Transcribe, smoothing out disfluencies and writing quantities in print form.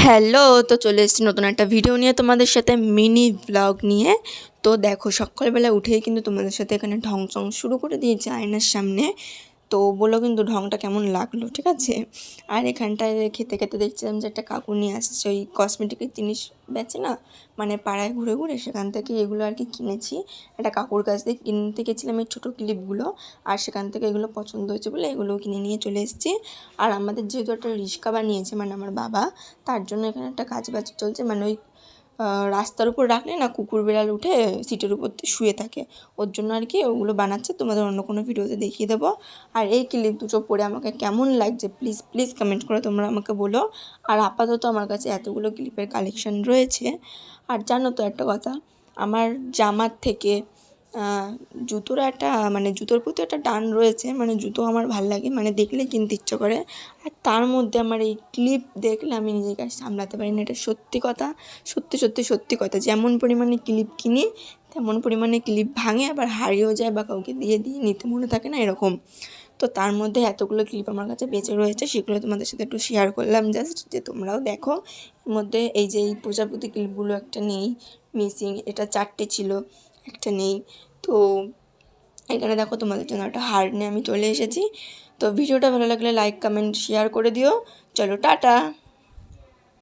Hello, তো চলে এসেছি নতুন একটা ভিডিও নিয়ে তোমাদের সাথে মিনি ব্লগ নিয়ে। তো দেখো সকালবেলা উঠেই কিন্তু তোমাদের সাথে এখানে ঢং চং শুরু করে দিয়েছি আয়নার সামনে। তো বলো কিন্তু ঢংটা কেমন লাগলো, ঠিক আছে। আর এখানটায় খেতে খেতে দেখছিলাম যে একটা কাকু নিয়ে আসছে ওই কসমেটিকের জিনিস বেচে না, মানে পাড়ায় ঘুরে ঘুরে সেখান থেকে এগুলো আর কি কিনেছি। একটা কাকুর কাছ থেকে কিনতে গেছিলাম এই ছোটো ক্লিপগুলো, আর সেখান থেকে এগুলো পছন্দ হয়েছে বলে এগুলো কিনে নিয়ে চলে এসেছি। আর আমাদের যেহেতু একটা রিক্সা বানিয়েছে মানে আমার বাবা, তার জন্য এখানে একটা কাজ বাজ চলছে, মানে ওই রাস্তার উপর রাখলে না কুকুর বিড়াল উঠে সিটের উপর শুয়ে থাকে, ওর জন্য আর কি ওগুলো বানাচ্ছে। তোমাদের অন্য কোনো ভিডিওতে দেখিয়ে দেবো। আর এই ক্লিপ দুটো পরে আমাকে কেমন লাগছে প্লিজ প্লিজ কমেন্ট করে তোমরা আমাকে বলো। আর আপাতত আমার কাছে এতগুলো ক্লিপের কালেকশন রয়েছে। আর জানো তো একটা কথা, আমার জামার থেকে জুতোর একটা মানে জুতোর প্রতি একটা টান রয়েছে, মানে জুতো আমার ভাল লাগে, মানে দেখলে কিনতে ইচ্ছে করে। আর তার মধ্যে আমার এই ক্লিপ দেখলে আমি নিজেকে আর সামলাতে পারি না, এটা সত্যি কথা, সত্যি সত্যি সত্যি কথা। যেমন পরিমাণে ক্লিপ কিনি তেমন পরিমাণে ক্লিপ ভাঙে, আবার হারিয়েও যায় বা কাউকে দিয়ে দিয়ে নিতে মনে থাকে না, এরকম। তো তার মধ্যে এতগুলো ক্লিপ আমার কাছে বেঁচে রয়েছে, সেগুলো তোমাদের সাথে একটু শেয়ার করলাম জাস্ট যে তোমরাও দেখো। এর মধ্যে এই যে এই প্রজাপতি ক্লিপগুলো একটা নেই, মিসিং, এটা 4টে ছিল, একটা নেই। তো এখানে দেখো তোমাদের জন্য একটা হার নিয়ে আমি চলে এসেছি। তো ভিডিওটা ভালো লাগলে লাইক কমেন্ট শেয়ার করে দিও। চলো টাটা।